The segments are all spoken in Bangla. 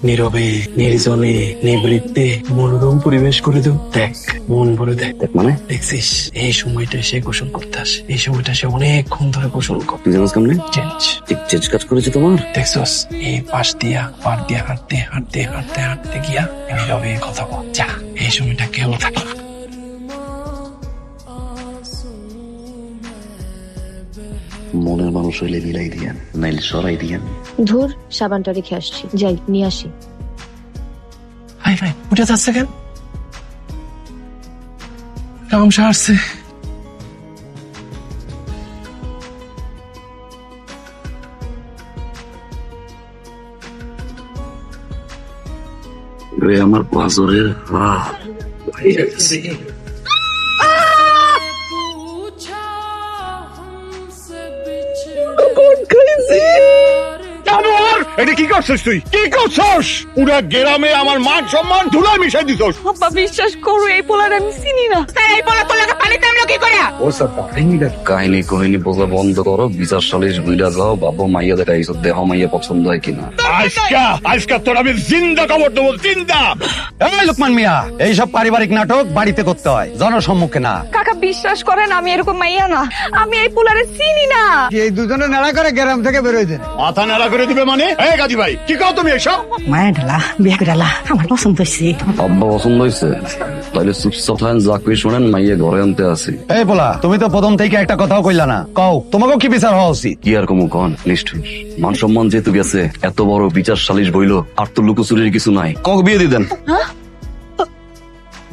নীরবে নির্জনে নিবৃত্তে মনোরম পরিবেশ করে দেব। দেখ, মন ভরে দেখ। মানে দেখছিস, এই সময়টা সে গোসল করতে আসে, এই সময়টা সে অনেকক্ষণ ধরে গোসল করে। তুই জানাস কেমনে চেঞ্জ কাজ করেছে তোমার? দেখছস, এই পাশ দিয়া পার দিয়া হাঁটতে হাঁটতে হাঁটতে হাঁটতে গিয়া নীরবে কথা বল। যা, এই সময়টা কেউ থাকে না। মনের মানুষ হইলে মিলাই দিয়ান, নাইলে সরাই দিয়ান। ধুর, সাবানটা রেখে আসছি, যাই নিয়ে আসি। ভাই ভাই, উঠে যাচ্ছে কেন? রামসা আসছে। আমার পাঁচরের এটা কি করছিস তুই? কি করছস? পুরা গ্রামে আমার মান সম্মান ধুলায় মিশাই দিছস। বাবা বিশ্বাস করো, এই পোলার আমি চিনি না। এই পোলা তোর লাগা পানিতে আমলো কি করে? কাহিনী কহিনী বলা বন্ধ করো, বিচার সালিশ বুইলা যাও। বাবা মাইয়া দেখাইছ, দেহ মাইয়া পছন্দ হয় কিনা। আজকা তোর আমি জিন্দা খবর দেবো, জিন্দা। এই লোকমান মিয়া, এইসব পারিবারিক নাটক বাড়িতে করতে হয়, জনসম্মুখে না। কাকা বিশ্বাস করেন, আমি এরকম মাইয়া না, আমি এই পোলারে চিনি না। এই দুজনে নাড়া করে গ্রাম থেকে বেরোয় দেন। মাথা নাড়া করে দিবে মানে? এই গাজী ভাই, কি কও তুমি এসব? মায়া ঢালা বিয়ে করে ডালা আমার পছন্দ হয়েছে। আব্বা পছন্দ হয়েছে? তাইলে চুপচাপ থাকেন, যা কই শোনেন, মাইয়া ঘরে আনতে আসি। এই বলা, তুমি তো প্রথম থেকে একটা কথাও কইলা না। কও, তোমাকেও কি বিচার হওয়া উচিত? কি আর কমু কন, নিষ্ঠুর। মান সম্মান যেহেতু গেছে, এত বড় বিচার সালিশ বইল, আর তো লুকোচুরির কিছু নাই। কক বিয়ে দিতেন।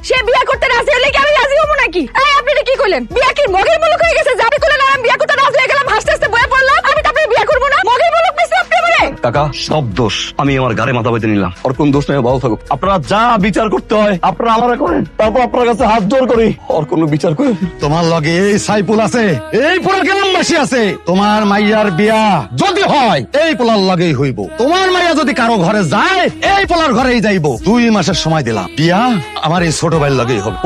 সে বিয়ে করতে রাজি হলে কি আমি রাজি হবো নাকি? এই আপনি এটা কি কইলেন? বিয়ে কি মগের মুলুক হয়ে গেছে? যাবি কইলেন আর আমি বিয়ে করতে রাজি হয়ে গেলাম, হাসতে হাসতে বয়ে পড়লাম। আমি তো আপনার বিয়ে করবো না। মগের মুলুক মিশে আপনি আমারে। কাকা, সব দোষ আমি আমার গাড়ি মাথা বাইতে নিলাম। ওর কোন দোষ নাই, ভালো থাকুক। আপনারা যা বিচার করতে হয় আপনারা আমারে করেন, তারপর আপনার কাছে হাত জোর করি, ওর কোন বিচার করে। তোমার লগে এই সাইপুল আছে, এই পুরা গ্রামবাসী আছে। তোমার মাইয়ার বিয়া যদি হয় এই পোলার লগেই হইব। তোমার মাইয়া যদি কারো ঘরে যায়, এই পোলার ঘরেই যাইব। 2 মাসের সময় দিলাম, বিয়া আমার এই ছোট ভাইয়ের লগেই হবে।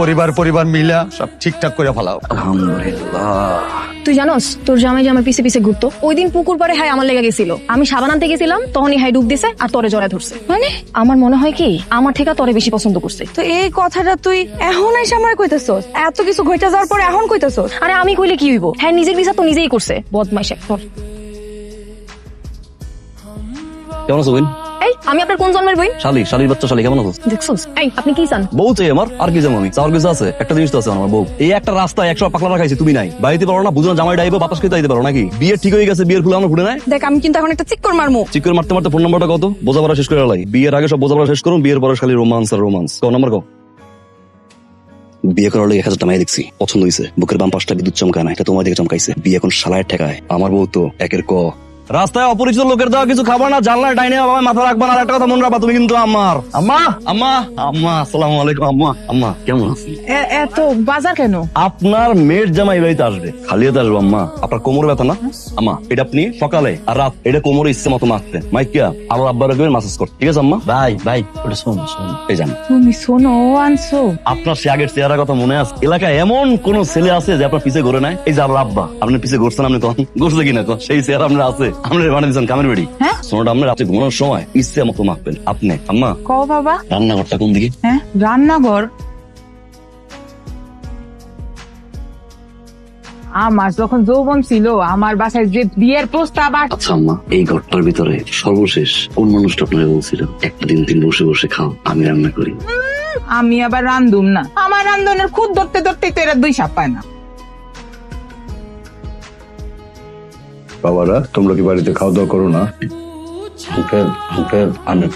পরিবার মিলা সব ঠিকঠাক করে ফেলাও। আলহামদুলিল্লাহ। তুই জানোস, তোর জামাই যে আমার পিছে পিছে ঘুরতো, ওই দিন পুকুর পাড়ে হাই আমার লেগে গেছিল। আমি সাবান আনতে গেছিলাম, তখনই হাই ডুব দিছে আর তোরে জড়ায় ধরছে। মানে আমার মনে হয় কি, আমার থেকে তোরে বেশি পছন্দ করছে। তো এই কথাটা তুই এখন এসে আমার কইতেছস? এত কিছু ঘটে যাওয়ার পর এখন কইতেছস? আরে আমি কইলে কি হইব? হ্যাঁ, নিজের বিচার তো নিজেই করছে। বদমাইশ একটা। কেমন আছো বোন? এই, আমি আপনার কোন জন্মের বই? শালির বাচ্চা শালি, কেমন আছো? দেখছস? এই, আপনি কি চান? বউ চাই আমার, আর কি যাবো আমি? চাওয়ার কিছু আছে? একটা জিনিস তো আছে আমার বউ। এই একটা রাস্তায় 100 পাকলা রাখাইছি, তুমি নাই। বাড়িতে পারো না, বুঝো না জামাই ডাইবে বাতাস খেতে দিতে পারো নাকি? বিয়ে ঠিক হয়ে গেছে, বিয়ের ফুল আমরা ফুটে নাই। দেখ, আমি কিন্তু এখন একটা চিক্কর মারমু। চিক্কর মারতে মারতে ফোন নাম্বারটা কত? বোঝাপড়া শেষ করে লাই। বিয়ের আগে সব বোঝাপড়া শেষ করুন, বিয়ের পরে খালি রোমান্স আর রোমান্স। কো নাম্বার কো। বিয়ে করার লাগে 1000 টাকা দেখছি, পছন্দ হয়েছে। বুকের বাম পাশটা বিদ্যুৎ চমকায় না, এটা তোমার দিকে চমকাইছে। বিয়ে এখন শালায়ের ঠেকায়। আমার বউ তো একের ক। রাস্তায় অপরিচিত লোকের দেওয়া কিছু খাবার না, জানলার ডাইনে বাবা মাথা রাখবা না। আর একটা কথা মনে রাখবা, তুমি কিন্তু আমার আম্মা। আম্মা আম্মা আসসালামু আলাইকুম। আম্মা আম্মা কেমন আছেন? এত বাজার কেন? আপনার মেয়ের জামাই বাড়িতে আসবে, খালি হাতে আসবো। আম্মা, আপনার কোমর ব্যথা না? আম্মা, এটা আপনি সকালে আর রাত এটা কোমরে ইচ্ছে মতো মারতেন। মাইকিয়া আর আব্বার রাখবেন মাসাজ করতে, ঠিক আছে? আম্মা ভাই ওটা শোন এই জান, তুমি শোনো আনছো। আপনার সে আগের চেহারার কথা মনে আছে? এলাকায় এমন কোন ছেলে আছে যে আপনার পিছে ঘুরে নাই? এই যে আমার আব্বা, আপনি পিছে ঘুরছেন, আপনি কখন ঘুরছে কিনা সেই চেহারা আপনার আছে? আপনি বানিয়ে দিচ্ছেন কামের বেড়ি। সোনাটা আপনি রাতে ঘুমানোর সময় ইচ্ছে মতো মাখবেন আপনি। আম্মা কও বাবা, রান্নাঘরটা কোন দিকে? হ্যাঁ, রান্নাঘর। আমার যখন যৌবন ছিল, আমার বাসায় যে বিয়ের প্রস্তাব। আচ্ছা আম্মা, এই ঘরটার ভিতরে সর্বশেষ কোন মানুষটা আপনাকে বলছিল একটা দিন দিন বসে বসে খাও, আমি রান্না করি? আমি আবার রান্ধুম না? আমার রান্ধনের খুদ ধরতে ধরতেই তো এরা 2 সাপ পায় না। বাবারা, তোমরা কি বাড়িতে খাওয়া দাওয়া করো না? আমি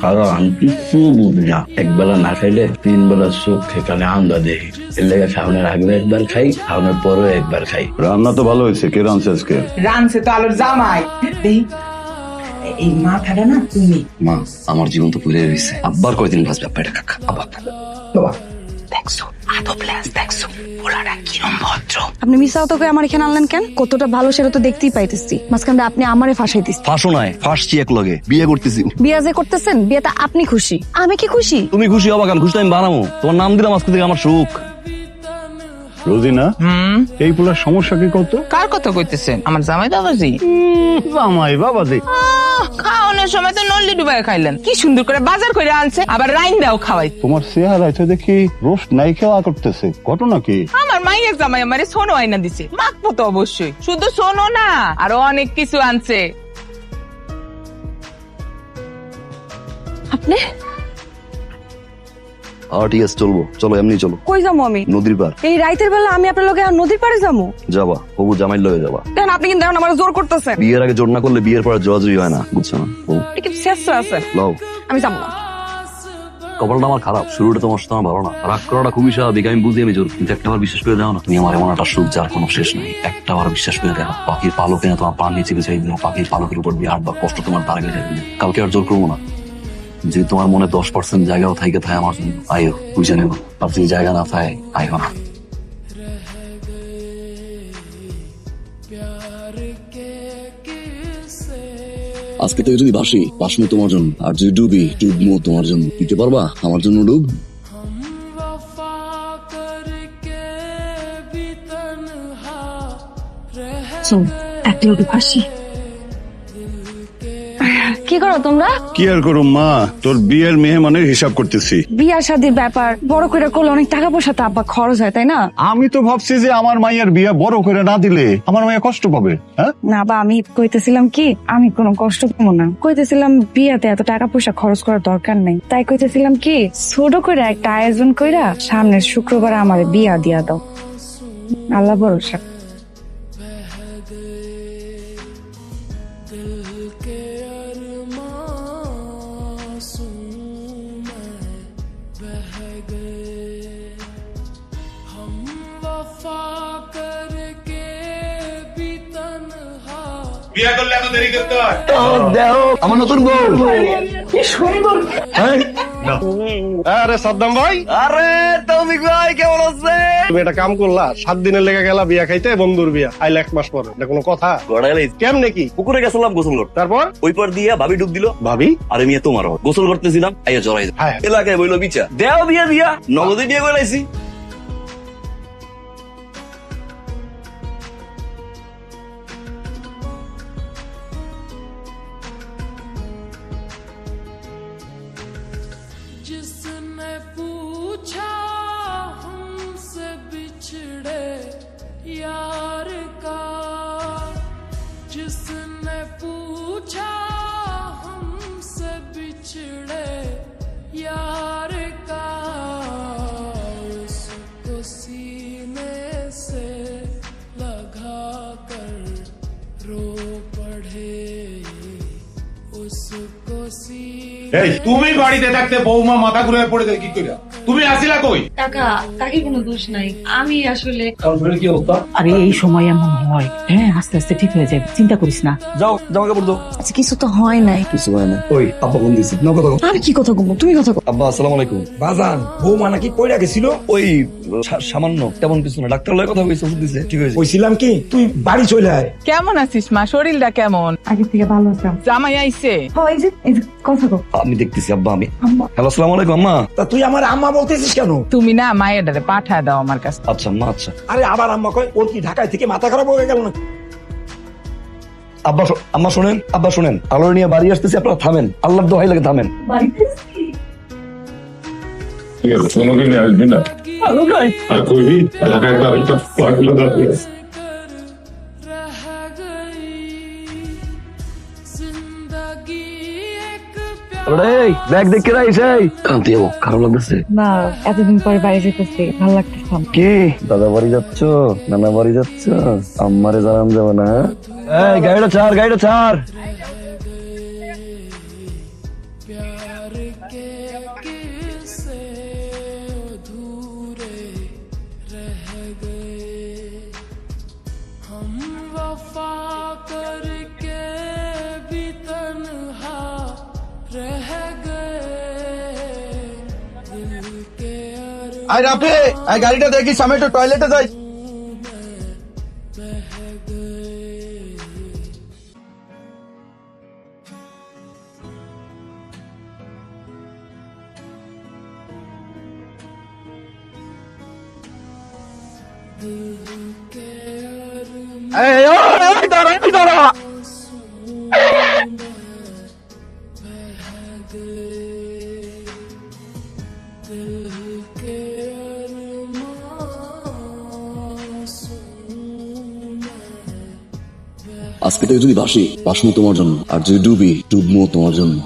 খাওয়া আমি কিছু বুঝি না। একবেলা না খাইলে 3 বেলা সুখ এখানে আন্দা দেখি। এর লেগে খাওয়ানোর আগে একবার খাই, খাওয়ানোর পরে একবার খাই। রান্না তো ভালো হয়েছে। কে রাঁধছে আজকে? রানছে তো আলোর জামাই। এই মাথাটা না তুমি। মা, আমার জীবন তো পুড়ে গেছে। আব্বার কয়দিন বাঁচবে? আব্বা এটা কাকা। আব্বা দেখছো, আপনি মিশাও তো আমার এখানে আনলেন কেন? কতটা ভালো সেটা তো দেখতেই পাইতেছি। মাঝখানে আপনি আমারে ফাঁসাইতেছি। ফাঁসো নাই, ফাঁসছি এক লগে, বিয়ে করতেছি। বিয়া যে করতেছেন, বিয়েতে আপনি খুশি, আমি কি খুশি? তুমি খুশি হবা কেন? খুশি তো আমি বানাবো। তোমার নাম দিলাম আজকে থেকে আমার সুখ। রোজিনা, এই পোলার সমস্যা কি কত? কার কথা কইতেছেন? আমার জামাই বাবাজি? জামাই বাবাজি খাওয়ানোর সময় তো নল্লি ডুবাই খাইলেন, কি সুন্দর করে বাজার করে আনছে, আবার রাইন দাও খাওয়াই। তোমার চেহারায় তো দেখি রোস্ট নাই খাওয়া করতেছে, ঘটনা কি? আমার মাইয়ের জামাই আমারে সোনো আইনা দিছে, মাখবো তো অবশ্যই। শুধু সোনো না, আরো অনেক কিছু আনছে। আপনি ঠিক আছে, চলবো। চলো, এমনি চলো। কই যাবো আমি? নদীর পার এই রাইতের বেলা আমি আপনার লগে নদীর পাড়ে যাবো? যাবা, হবু জামাইর লয়ে যাবা। দেখেন আপনি কিন্তু এখন আমার জোর করতেছেন। বিয়ের আগে জোর না করলে বিয়ের পরে জোরাজুরি হয় না, বুঝছো না? কিন্তু শেষ আছে, লাও। আমি যাবো না। কপালটা আমার খারাপ, শুরুটা তোমার সাথে আমার ভালো না। রাগ করাটা খুবই স্বাভাবিক, আমি বুঝি, আমি জোর। কিন্তু একটা বার বিশ্বাস করে দাও না, তুমি আমার এমন একটা সুখ যার কোনো শেষ নাই। একটা বার বিশ্বাস করে দেখো, পাখির পালকে না তোমার পান নিচে বিছাই দিল, পাখির পালকের উপর দিয়ে হাঁটবা, কষ্ট তোমার তার আগে যাবে। কালকে আর জোর করবো না। যে তোমার মনে 10% জায়গাও থাইকে থাকে আমার জন্য, আইও, বুঝে নেবো। আর যদি জায়গা না থাকে, আইও না। আজকে থেকে যদি ভাসি, ভাসমো তোমার জন্য। আর যদি ডুবি, ডুবমো তোমার জন্য। দিতে পারবা আমার জন্য ডুব? এক লোকে ফাঁসি। কি করো তোমরা? কি আর করুম মা, তোর বিয়ের মেহমানের হিসাব করতেছি। বিয়া শাদির ব্যাপার, বড় করে করলে অনেক টাকা পয়সা তো আব্বা খরচ হয়, তাই না? আমি তো ভাবছি যে আমার মাইয়ার বিয়ে বড় করে না দিলে আমার মাইয়া কষ্ট পাবে। হ্যাঁ, না বা আমি কইতেছিলাম কি, আমি কোনো কষ্ট পাবো না। কইতেছিলাম বিয়াতে এত টাকা পয়সা খরচ করার দরকার নেই। তাই কইতেছিলাম কি, ছোট করে একটা আয়োজন কইরা সামনের শুক্রবার আমার বিয়া দিয়া দাও। আল্লাহ ভরসা। বিয়ে করলে এত দেরি করতে হয়? আমার নতুন বউ। আরে সাদ্দাম ভাই, আরে তৌফিক ভাই, কেমন আছে? তুমি একটা কাম করলা, 7 দিনের লেগে গেলা বিয়া খাইতে, বন্ধুর বিয়া আইলে 1 মাস পরে। এটা কোনো কথা? কেমনে কি? পুকুরে গেছিলাম গোসল করতে, তারপর ওই পার দিয়া ভাবি ডুব দিল। ভাবি আরে মিয়া তোমারও গোসল করতেছিলাম, আইয়া জড়াই হ্যাঁ। এলাকায় বইলো বিচা দেও বিয়া দিয়া, নগদে বিয়ে করে লাইছি। जिसने पूछा हमसे बिछड़े यार का, जिसने पूछा हमसे बिछड़े यार का, उसको सीने से लगा कर रो पड़े, उसको এই তুমি বাড়িতে থাকতে বৌমা মাথা ঘুরে পড়ে যায় কি কইরা? তুমি আসিলা কই? কাকা, কাকি কোনো দোষ নাই। আমি আসলে কি অবস্থা? আরে এই সময় এমন হয়, হ্যাঁ আস্তে আস্তে ঠিক হয়ে যাবে, চিন্তা করিস না। যাও, জামা কাপড় দাও। আচ্ছা কিছু তো হয় নাই। কিছু হয় না। ওই আব্বা ফোন দিছি, নাও কথা। আমি কি কথা বলবো, তুমি কথা বলো। আব্বা আসসালামু আলাইকুম। বাজান বৌমা নাকি পয়রা গেছিল? ওই সামান্য, তেমন কিছু না, ডাক্তার লয় কথা কইছে, ওষুধ দিছে, ঠিক হয়েছে। কইছিলাম কি তুই বাড়ি চলে আয়। কেমন আছিস মা? শরীরটা কেমন? আগে থেকে ভালো আছো? জামাই আইছে? এই যে কথা কো। আমি দেখতেছি আব্বা। আমি হ্যালো, আসসালামু আলাইকুম আম্মা। তা তুই আমার আম্মা বলতেছিস কেন? তুমি না মায়ের ডারে পাঠায় দাও আমার কাছে। আচ্ছা আম্মা, আচ্ছা। আরে আবার আম্মা কয় ওর কি ঢাকায় থেকে মাথা খারাপ হয়ে গেল না? আব্বা আম্মা শোনেন, আব্বা শোনেন, আলোর নিয়ে বাড়ি আসতেছি, আপনারা থামেন, আল্লাহর দোহাই লাগে থামেন। আসবি না আর কইবি ঢাকায় একটা পাগলা দাঁড়িয়ে আছে। रह गई जिंदगी एक এই ব্যাগ দেখে রাইস, এই কান্তি যাবো, খারাপ লাগতেছে না, এতদিন পরে বাড়ি যেতেছি, ভালো লাগতেছে। কি দাদা বাড়ি যাচ্ছ, নানা বাড়ি যাচ্ছ, আম্মারে জানান যাবে না? এই গাড়িটা ছাড়, গাড়িটা ছাড়। प्यार के किस्से अधूरे रह गए, हम वफा करके भी तन्हा रह गए, दिल के আয় রাফি, আয় গাড়িটা দেখিস, আমি একটু টয়লেটে যাই। এই, দাঁড়া, দাঁড়া। আজকে থেকে যদি বাসি, বাসমু তোমার জন্য, আর যদি ডুবি, ডুবমু তোমার জন্য।